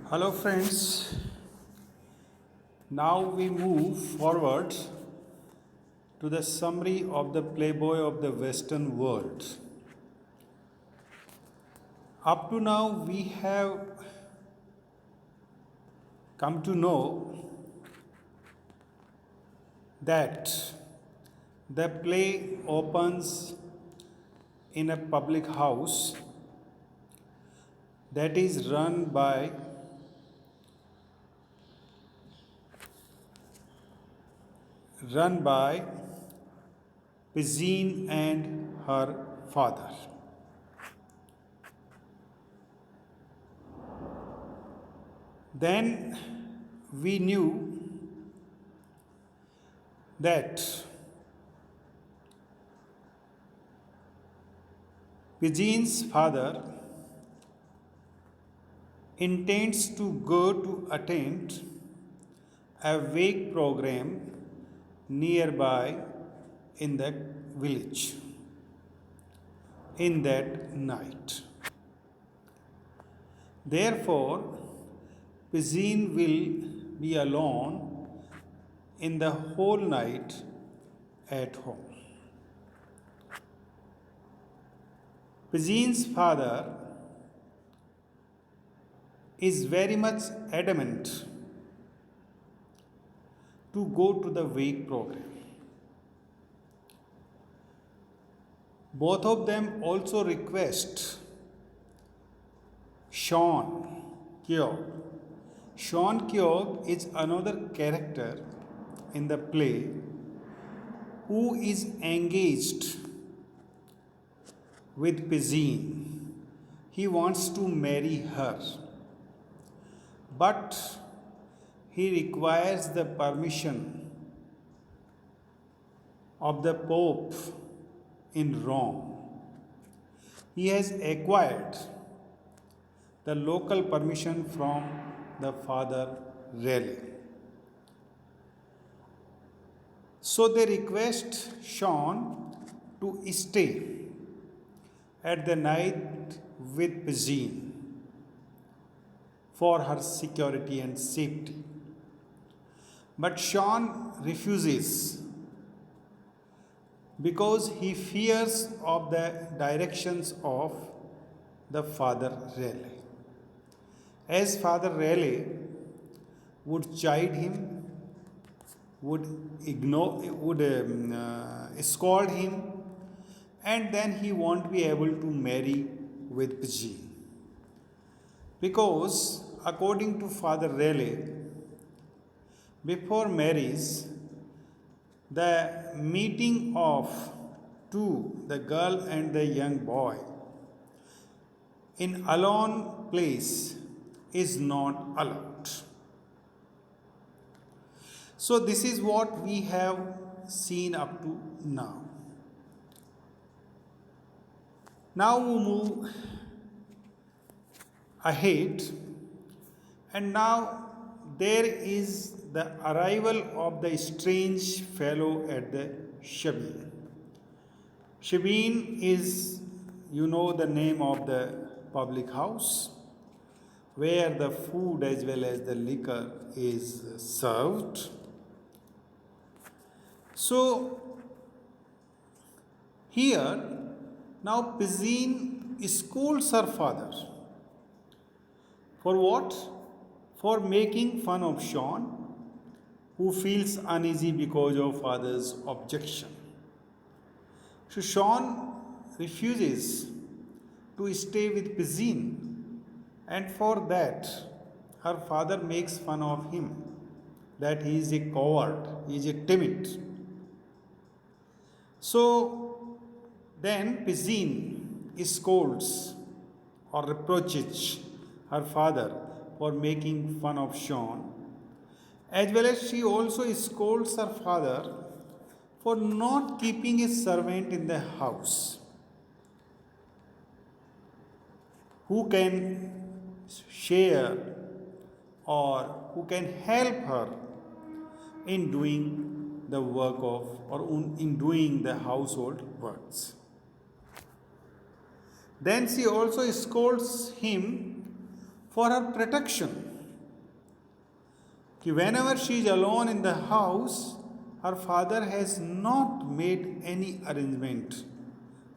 Hello, friends. Now we move forward to the summary of the Playboy of the Western world. Up to now, we have come to know that the play opens in a public house that is run by Pizine and her father. Then we knew that Pizine's father intends to go to attend a wake program nearby in that village in that night. Therefore, Pizine will be alone in the whole night at home. Pizine's father is very much adamant to go to the wake program. Both of them also request Sean Keogh. Sean Keogh is another character in the play who is engaged with Pizine. He wants to marry her, but he requires the permission of the Pope in Rome. He has acquired the local permission from the Father Raleigh. So they request Sean to stay at the night with Pizine for her security and safety. But Sean refuses because he fears of the directions of the Father Raleigh. As Father Raleigh would chide him, would scold him, and then he won't be able to marry with Pizine. Because according to Father Raleigh, before marriage, the meeting of two, the girl and the young boy, in alone place is not allowed. So this is what we have seen up to now. Now we move ahead, and now there is the arrival of the strange fellow at the Shebeen. Shebeen is, the name of the public house where the food as well as the liquor is served. So here now Pizine scolds her father. For what? For making fun of Sean, who feels uneasy because of father's objection. So Sean refuses to stay with Pizine, and for that her father makes fun of him, that he is a coward, he is a timid. So then Pizine scolds or reproaches her father for making fun of Sean, as well as she also scolds her father for not keeping a servant in the house who can share or who can help her in doing the work of or in doing the household works. Then she also scolds him for her protection whenever she is alone in the house, her father has not made any arrangement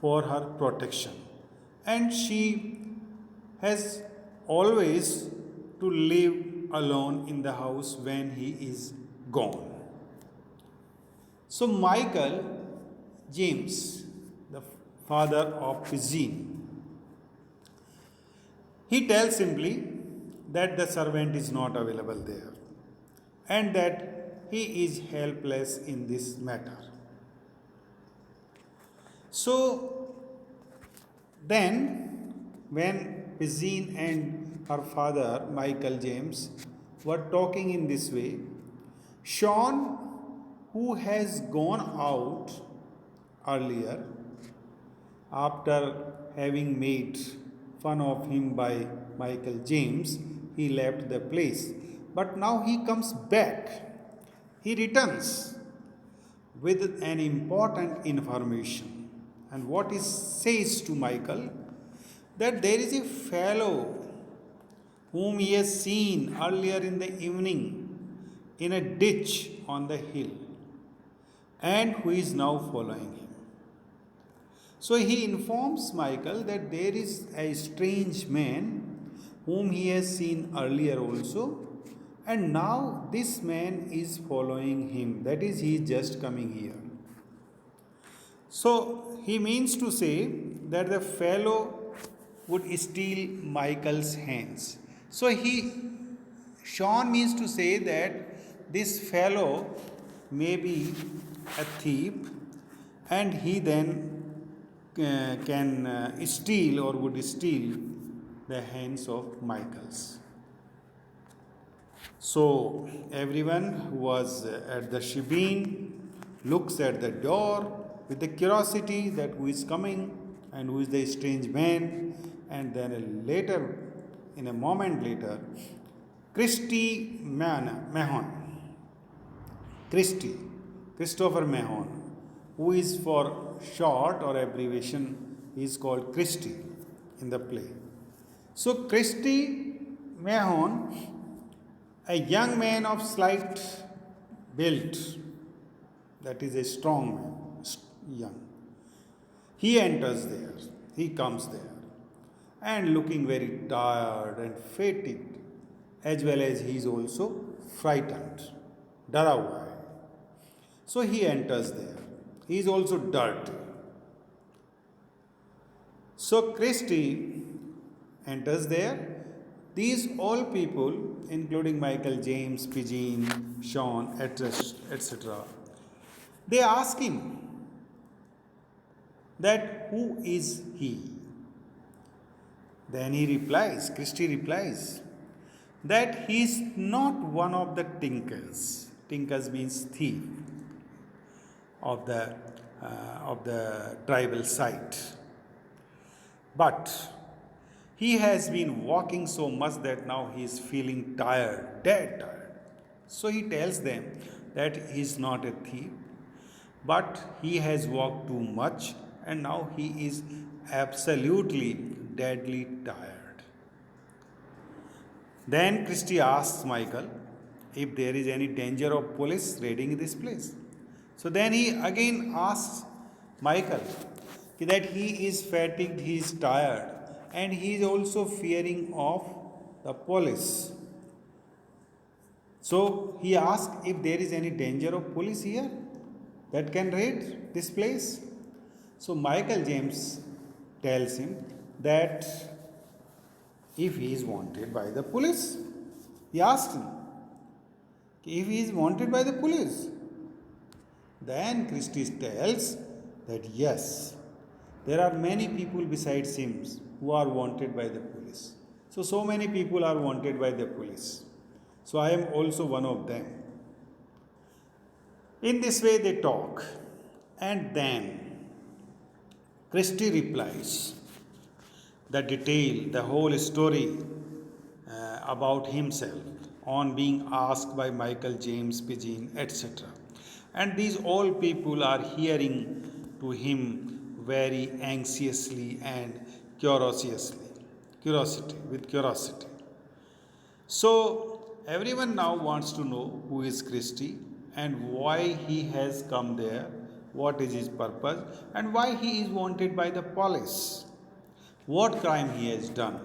for her protection, and she has always to live alone in the house when he is gone. So Michael James, the father of Pizzine, he tells simply that the servant is not available there and that he is helpless in this matter. So then, when Pizzine and her father, Michael James, were talking in this way, Sean, who has gone out earlier after having made fun of him by Michael James, he left the place. But now he comes back. He returns with an important information. And what he says to Michael, that there is a fellow whom he has seen earlier in the evening in a ditch on the hill and who is now following him. So he informs Michael that there is a strange man whom he has seen earlier also, and now this man is following him. That is, he is just coming here. So he means to say that the fellow would steal Michael's hands. So Sean means to say that this fellow may be a thief, and he then can steal or would steal the hands of Michael's. So everyone who was at the shebeen looks at the door with the curiosity that who is coming and who is the strange man. And then in a moment later, Christopher Mahon, who is for short or abbreviation, is called Christy in the play. So Christy Mahon, a young man of slight build, that is a strong man, young, he enters there, he comes there, and looking very tired and fatigued, as well as he is also frightened, डरा हुआ है. So he enters there. He is also dirty. So Christy enters there. These all people, including Michael James, Pizzine, Sean, etc., they ask him that who is he? Then he replies, Christy replies, that he is not one of the tinkers. Tinkers means thief of the tribal site. But he has been walking so much that now he is feeling tired, dead tired. So he tells them that he is not a thief, but he has walked too much and now he is absolutely deadly tired. Then Christy asks Michael if there is any danger of police raiding this place. So then he again asks Michael that he is fatigued, he is tired, and he is also fearing of the police. So he asks if there is any danger of police here that can raid this place. So Michael James tells him that if he is wanted by the police, he asked him if he is wanted by the police. Then Christy tells that yes, there are many people besides him who are wanted by the police. So many people are wanted by the police. So I am also one of them. In this way they talk, and then Christy replies the detail, the whole story about himself on being asked by Michael James, Pizzine, etc. And these all people are hearing to him very anxiously and curiosity. So everyone now wants to know who is Christie and why he has come there, what is his purpose, and why he is wanted by the police, what crime he has done.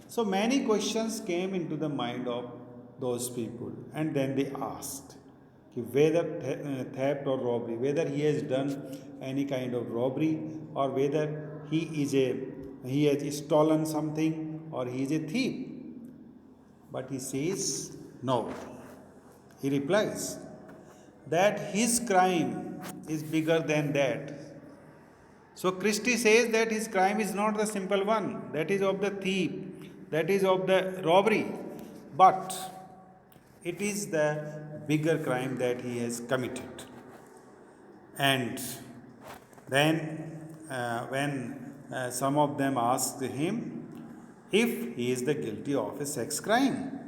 So many questions came into the mind of those people, and then they asked whether theft or robbery, whether he has done any kind of robbery, or whether he has stolen something, or he is a thief. But he says no. He replies that his crime is bigger than that. So Christie says that his crime is not the simple one, that is of the thief, that is of the robbery, but it is the bigger crime that he has committed. And then, when some of them asked him if he is the guilty of a sex crime,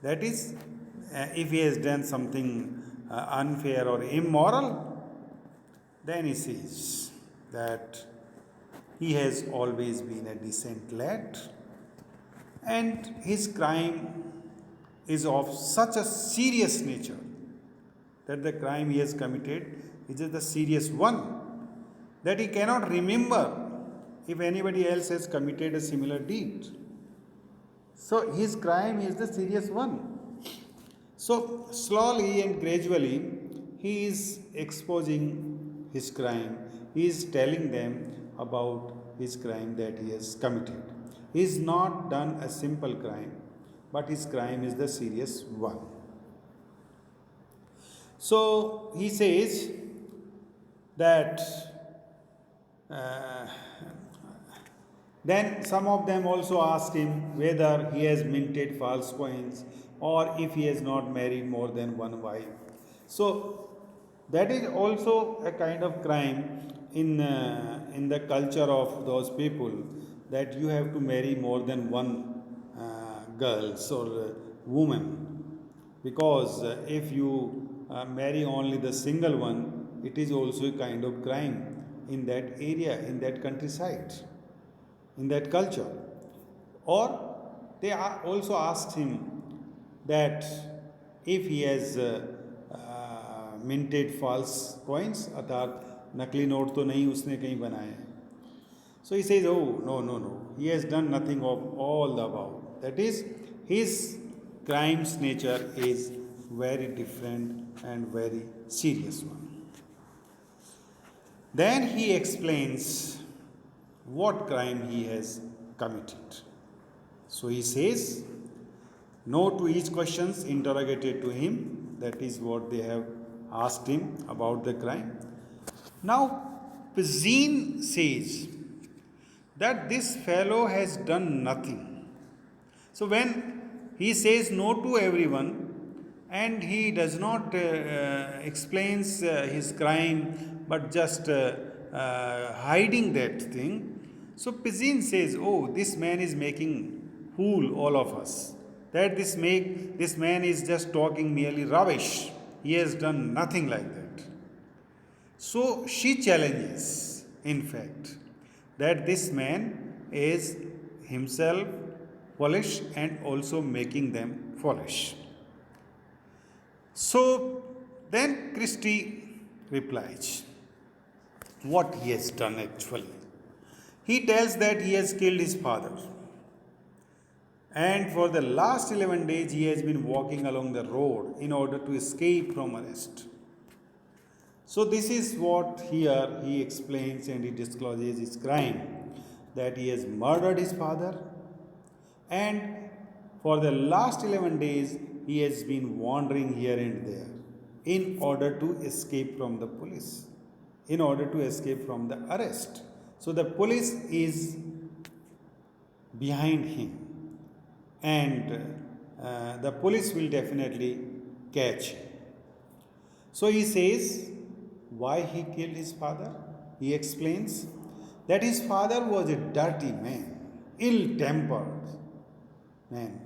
that is, if he has done something unfair or immoral, then he says that he has always been a decent lad, and his crime is of such a serious nature that the crime he has committed is the serious one, that he cannot remember if anybody else has committed a similar deed. So his crime is the serious one. So slowly and gradually he is exposing his crime. He is telling them about his crime that he has committed. He has not done a simple crime, but his crime is the serious one. So he says that then some of them also asked him whether he has minted false coins or if he has not married more than one wife. So that is also a kind of crime in the culture of those people, that you have to marry more than one girls or woman, because if you marry only the single one, it is also a kind of crime in that area, in that countryside, in that culture. Or they also asked him that if he has minted false coins, अर्थात नकली note तो नहीं उसने कहीं बनाए. So he says, oh, no, he has done nothing of all the above. That is, his crime's nature is very different and very serious one. Then he explains what crime he has committed. So he says no to each questions interrogated to him. That is what they have asked him about the crime. Now, Pzeen says that this fellow has done nothing. So when he says no to everyone and he does not explains his crime but just hiding that thing, so Pzeen says, oh, this man is making fool all of us. That this man is just talking merely rubbish. He has done nothing like that. So she challenges, in fact, that this man is himself foolish and also making them foolish. So then Christie replies what he has done actually. He tells that he has killed his father. And for the last 11 days, he has been walking along the road in order to escape from arrest. So, this is what here he explains and he discloses his crime, that he has murdered his father, and for the last 11 days, he has been wandering here and there in order to escape from the police, in order to escape from the arrest. So, the police is behind him, and the police will definitely catch him. So he says why he killed his father. He explains that his father was a dirty man, ill-tempered man,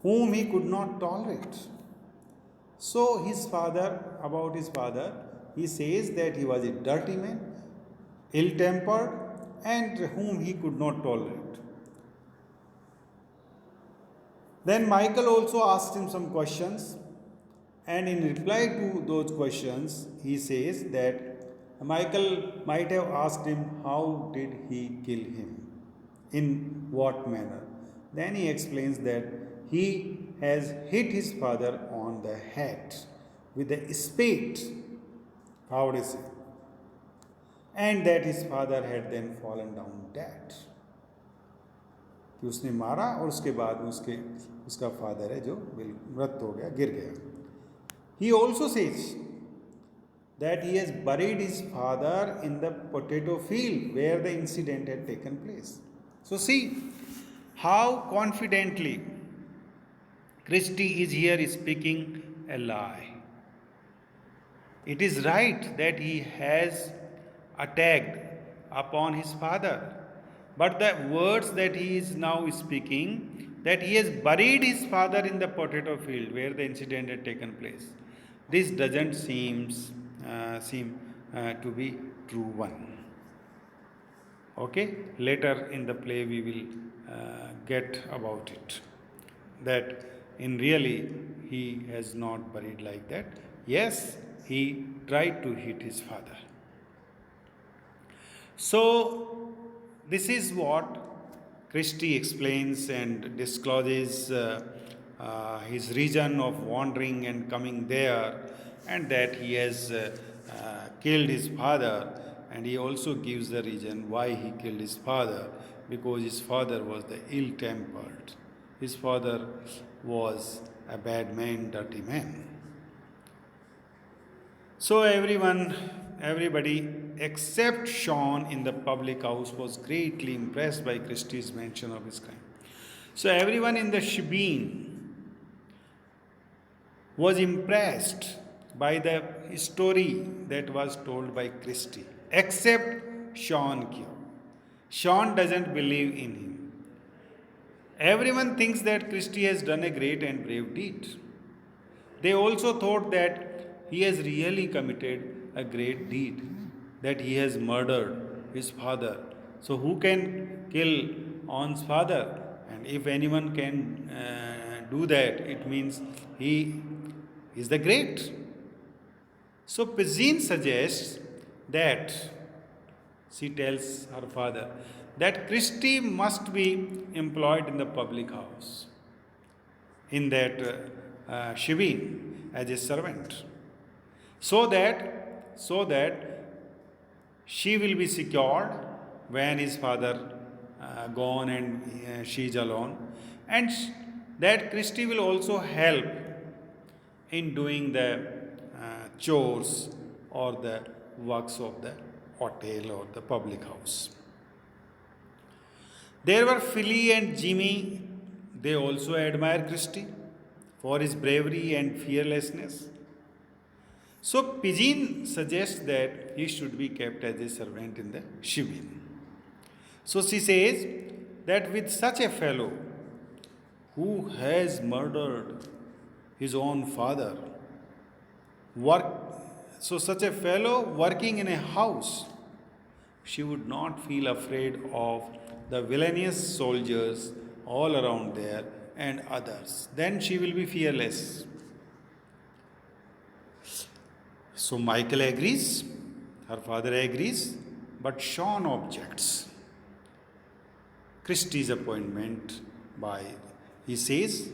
whom he could not tolerate. So about his father, he says that he was a dirty man, ill-tempered, and whom he could not tolerate. Then Michael also asked him some questions, and in reply to those questions, he says that Michael might have asked him, how did he kill him? In what manner? Then he explains that he has hit his father on the head with a spade. How is it? And that his father had then fallen down dead. कि उसने मारा और उसके बाद में उसका father है जो मृत हो गया, गिर गया. He also says that he has buried his father in the potato field where the incident had taken place. So see how confidently Christy is here speaking a lie. It is right that he has attacked upon his father, but the words that he is now speaking, that he has buried his father in the potato field where the incident had taken place, this doesn't seem to be true one. Okay, later in the play we will get about it, that in really he has not buried like that. Yes, he tried to hit his father. So this is what Christy explains and discloses his reason of wandering and coming there, and that he has killed his father, and he also gives the reason why he killed his father, because his father was the ill-tempered. His father was a bad man, dirty man. So everybody except Sean in the public house was greatly impressed by Christy's mention of his crime. So everyone in the shebeen was impressed by the story that was told by Christy, except Sean Kyo. Sean doesn't believe in him. Everyone thinks that Christy has done a great and brave deed. They also thought that he has really committed a great deed, that he has murdered his father. So who can kill On's father? And if anyone can do that, it means he is the great. So Pizine suggests that, she tells her father, that Christy must be employed in the public house, in that shebeen, as a servant, so that she will be secured when his father gone and she is alone, and that Christy will also help in doing the chores or the works of the hotel or the public house. There were Philly and Jimmy. They also admire Christy for his bravery and fearlessness. So Pizine suggests that he should be kept as a servant in the shebeen. So she says that with such a fellow who has murdered his own father, such a fellow working in a house, she would not feel afraid of the villainous soldiers all around there and others. Then she will be fearless. So Michael agrees, her father agrees, but Sean objects Christy's appointment he says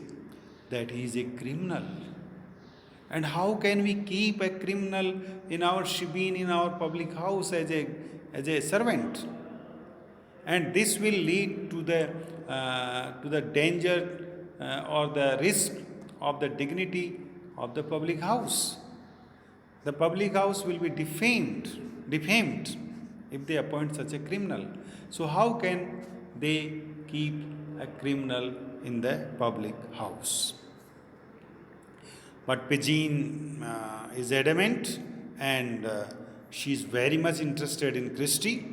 that he is a criminal. And how can we keep a criminal in our shebeen, in our public house as a servant? And this will lead to the danger or the risk of the dignity of the public house. The public house will be defamed if they appoint such a criminal. So how can they keep a criminal in the public house? But Pizine is adamant, and she is very much interested in Christy.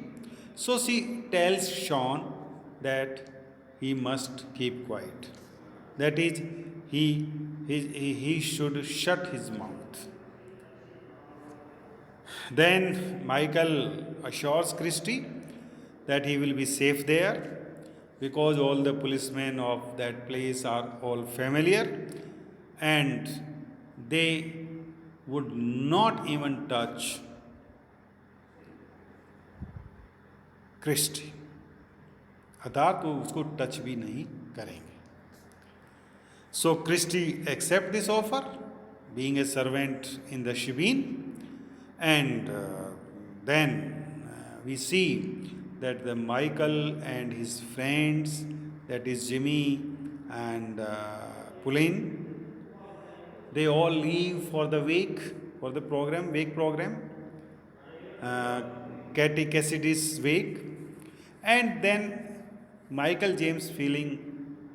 So she tells Sean that he must keep quiet. That is, he should shut his mouth. Then Michael assures Christy that he will be safe there. because all the policemen of that place are all familiar, and they would not even touch Christie, अर्थात वो उसको touch भी नहीं करेंगे. So Christy accept this offer, being a servant in the Shebeen, and then we see that the Michael and his friends, that is Jimmy and Pauline, they all leave for the wake program, uh, Katie Cassidy's wake, and then Michael James feeling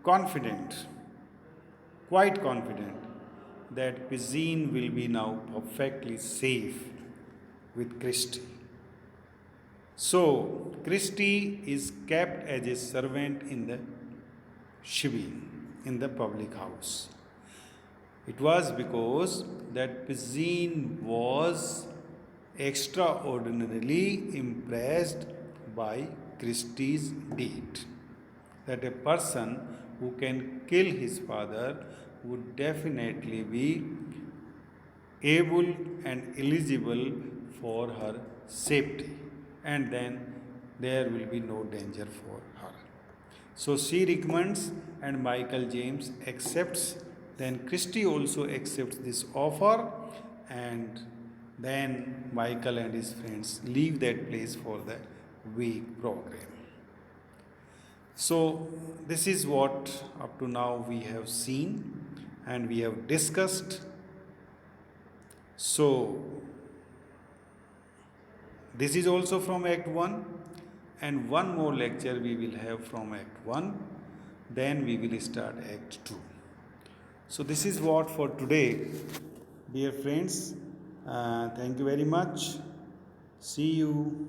confident, quite confident, that Pizzine will be now perfectly safe with Christy. So, Christy is kept as a servant in the Shebeen, in the public house. It was because that Pizzine was extraordinarily impressed by Christy's deed. That a person who can kill his father would definitely be able and eligible for her safety, and then there will be no danger for her. So she recommends, and Michael James accepts. Then Christy also accepts this offer, and then Michael and his friends leave that place for the week program. So, this is what up to now we have seen and we have discussed. So, this is also from Act 1, and one more lecture we will have from Act 1, then we will start Act 2. So, this is what for today, dear friends. Thank you very much. See you.